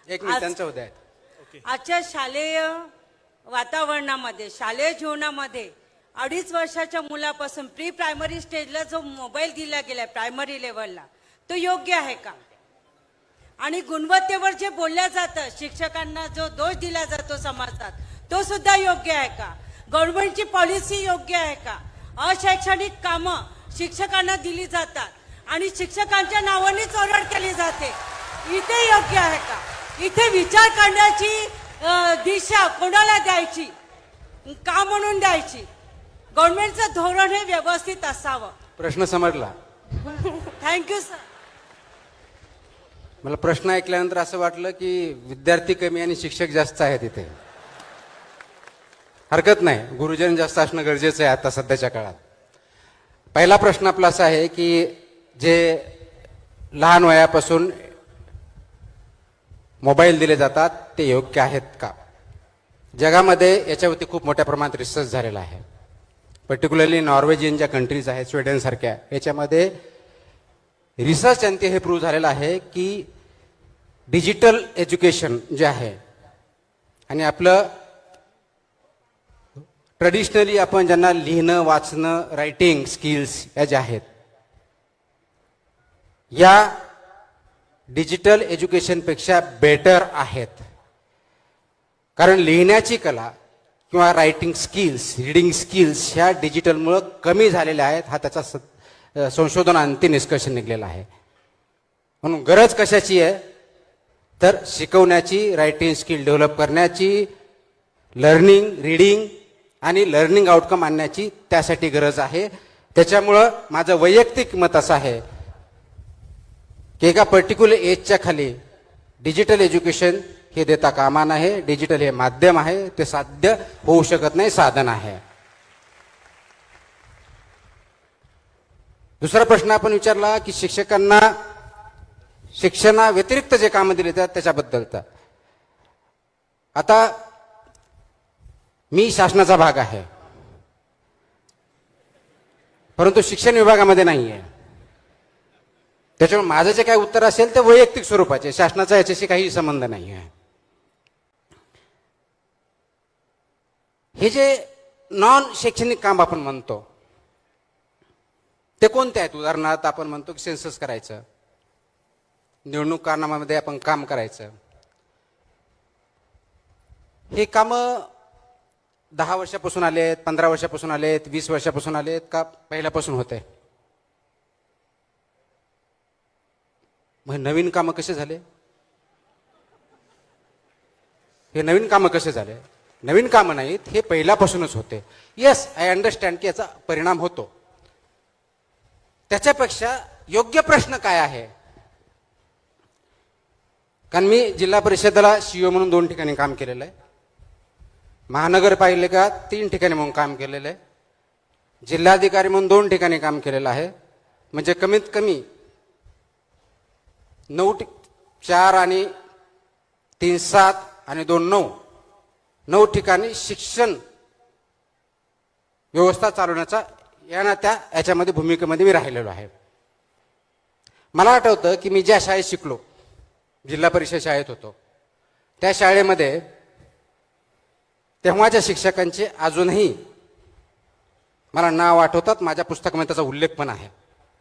एक मिनिट त्यांचं उद्या आहे. आजच्या शालेय वातावरणामध्ये, शालेय जीवनामध्ये 2.5 वर्षाच्या मुलापासून प्री प्रायमरी स्टेजला जो मोबाईल दिला गेलाय प्रायमरी लेवलला, तो योग्य आहे का? आणि गुणवत्तेवर जे बोलल्या जातं, शिक्षकांना जो दोष दिला जातो समाजात, तो सुद्धा योग्य आहे का? गव्हर्नमेंटची पॉलिसी योग्य आहे का? अशैक्षणिक कामं शिक्षकांना दिली जातात आणि शिक्षकांच्या नावानेच ओरड केली जाते, इथे योग्य आहे का? इथे विचार करण्याची दिशा कोणाला द्यायची, का म्हणून द्यायची? गव्हर्नमेंटचं धोरण हे व्यवस्थित असावं. प्रश्न समजला. Thank you sir. मला प्रश्न ऐकल्यानंतर असं वाटलं की विद्यार्थी कमी आणि शिक्षक जास्त आहेत इथे. हरकत नाही, गुरुजन जास्त असणं गरजेचं आहे आता सध्याच्या काळात. पहिला प्रश्न आपला असा आहे की जे लहान वयापासून मोबाईल दिले जातात ते योग्य आहेत का? जगामध्ये याच्यावरती खूप मोठ्या प्रमाणात रिसर्च झालेला आहे. पर्टिक्युलरली नॉर्वेजियन ज्या कंट्रीज आहेत, स्वीडन सारख्या, याच्यामध्ये रिसर्च अंती हे प्रूव्ह झालेलं आहे की डिजिटल एज्युकेशन जे आहे आणि आपलं ट्रेडिशनली आपण ज्यांना लिहिणं, वाचणं, रायटिंग स्किल्स या ज्या आहेत, या डिजिटल एज्युकेशनपेक्षा बेटर आहेत. कारण लिहिण्याची कला किंवा रायटिंग स्किल्स, रीडिंग स्किल्स ह्या डिजिटलमुळं कमी झालेल्या आहेत. हा त्याचा संशोधनांती निष्कर्ष निघलेला आहे. म्हणून गरज कशाची आहे तर शिकवण्याची, रायटिंग स्किल डेव्हलप करण्याची, लर्निंग, रीडिंग आणि लर्निंग आउटकम आणण्याची त्यासाठी गरज आहे. त्याच्यामुळं माझं वैयक्तिक मत असं आहे की एका पर्टिक्युलर एजच्या खाली डिजिटल एज्युकेशन हे देता कामा नये. डिजिटल हे माध्यम आहे, ते साध्य होऊ शकत नाही, साधन आहे. दुसरा प्रश्न आपण विचारला की शिक्षकांना शिक्षणा व्यतिरिक्त जे कामं दिले जातात त्याच्याबद्दलचा. आता मी शासनाचा भाग आहे, परंतु शिक्षण विभागामध्ये नाही आहे. त्याच्यामुळे माझं जे काय उत्तर असेल ते वैयक्तिक स्वरूपाचे, शासनाचा याच्याशी काही संबंध नाही आहे. हे जे नॉन शैक्षणिक काम आपण म्हणतो ते कोणते आहेत? उदाहरणार्थ आपण म्हणतो की सेन्सस करायचं, निवडणूक कारनाम्यामध्ये आपण काम करायचं. हे कामं 10 वर्षापासून आलेत, 15 वर्षापासून आलेत, 20 वर्षापासून आलेत का पहिल्यापासून होते? मग नवीन कामं कसे झाले? हे नवीन कामं कसे झाले? नवीन कामं नाहीत, हे पहिल्यापासूनच होते. येस, आय अंडरस्टँड की याचा परिणाम होतो. त्याच्यापेक्षा योग्य प्रश्न काय आहे? कारण मी जिल्हा परिषदेला सीईओ म्हणून 2 ठिकाणी काम केलेलं आहे, महानगरपालिका 3 ठिकाणी म्हणून काम केलेलं आहे, जिल्हाधिकारी म्हणून 2 ठिकाणी काम केलेलं आहे. म्हणजे कमीत कमी 4 आणि 3 7 आणि 2 9 ठिकाणी शिक्षण व्यवस्था चालवण्याचा याच्यामध्ये भूमिकेमध्ये मी राहिलेलो आहे. मला आठवतं की मी ज्या शाळेत शिकलो, जिल्हा परिषद शाळेत होतो, त्या शाळेमध्ये तेव्हाच्या शिक्षकांचे अजूनही मला नाव आठवतात. माझ्या पुस्तकामध्ये त्याचा उल्लेख पण आहे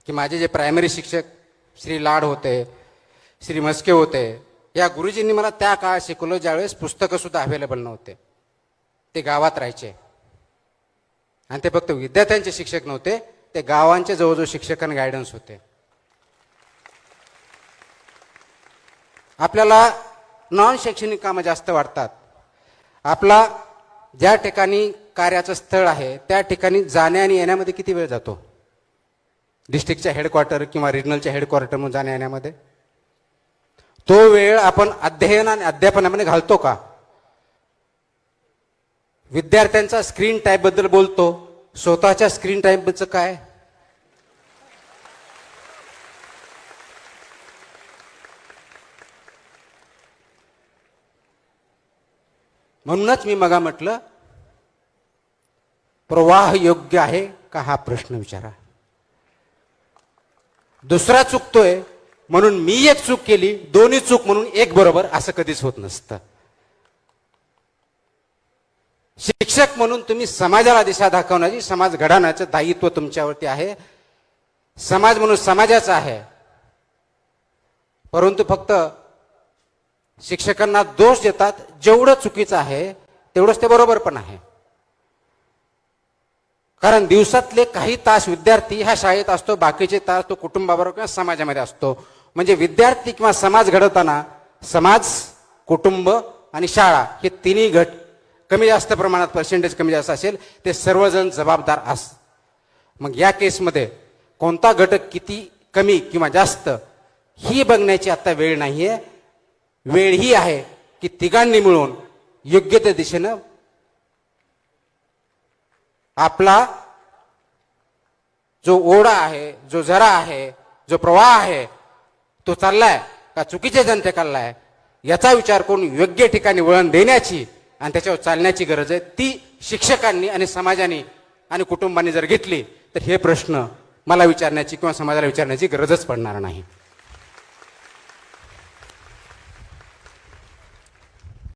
की माझे जे प्रायमरी शिक्षक श्री लाड होते, श्री मस्के होते, या गुरुजींनी मला त्या काळात शिकवलं ज्यावेळेस पुस्तकं सुद्धा अवेलेबल नव्हते. ते गावात राहायचे आणि ते फक्त विद्यार्थ्यांचे शिक्षक नव्हते, ते गावांचे जवळजवळ शिक्षक आणि गायडन्स होते. आपल्याला नॉन शैक्षणिक कामं जास्त वाटतात. आपला ज्या ठिकाणी कार्याचं स्थळ आहे त्या ठिकाणी जाण्या आणि येण्यामध्ये किती वेळ जातो? डिस्ट्रिक्टच्या हेडक्वार्टर किंवा रिजनलच्या हेडक्वार्टर म्हणून जाण्या येण्यामध्ये तो वेळ आपण अध्ययन आणि अध्यापनामध्ये घालतो का? विद्यार्थ्यांचा स्क्रीन टाईम बद्दल बोलतो, स्वतःच्या स्क्रीन टाईम बद्दल काय? म्हणूनच मी मगा म्हटलं प्रवाह योग्य आहे का हा प्रश्न विचारा. दुसरा चुकतोय म्हणून मी एक चूक केली, दोन्ही चूक म्हणून एक बरोबर, असं कधीच होत नसतं. शिक्षक म्हणून तुम्ही समाजाला दिशा दाखवण्याची, समाज घडवण्याचं दायित्व तुमच्यावरती आहे. समाज म्हणून समाजाचा आहे. परंतु फक्त शिक्षकांना दोष देतात, जेवढं चुकीचं आहे तेवढंच ते बरोबर पण आहे. कारण दिवसातले काही तास विद्यार्थी ह्या शाळेत असतो, बाकीचे तास तो कुटुंबाबरोबर किंवा समाजामध्ये असतो. म्हणजे विद्यार्थी किंवा समाज घडवताना समाज, कुटुंब आणि शाळा हे तिन्ही गट कमी जास्त प्रमाणात, पर्सेंटेज कमी जास्त असेल, ते सर्वजण जबाबदार असतात. मग या केसमध्ये कोणता घटक किती कमी किंवा जास्त ही बघण्याची आता वेळ नाहीये. वेळ ही आहे की तिघांनी मिळून योग्य त्या दिशेनं आपला जो ओढा आहे, जो झरा आहे, जो प्रवाह आहे, तो चाललाय का चुकीच्या जनते चाललाय, याचा विचार करून योग्य ठिकाणी वळण देण्याची आणि त्याच्यावर चालण्याची गरज आहे. ती शिक्षकांनी आणि समाजाने आणि कुटुंबांनी जर घेतली तर हे प्रश्न मला विचारण्याची किंवा समाजाला विचारण्याची गरजच पडणार नाही.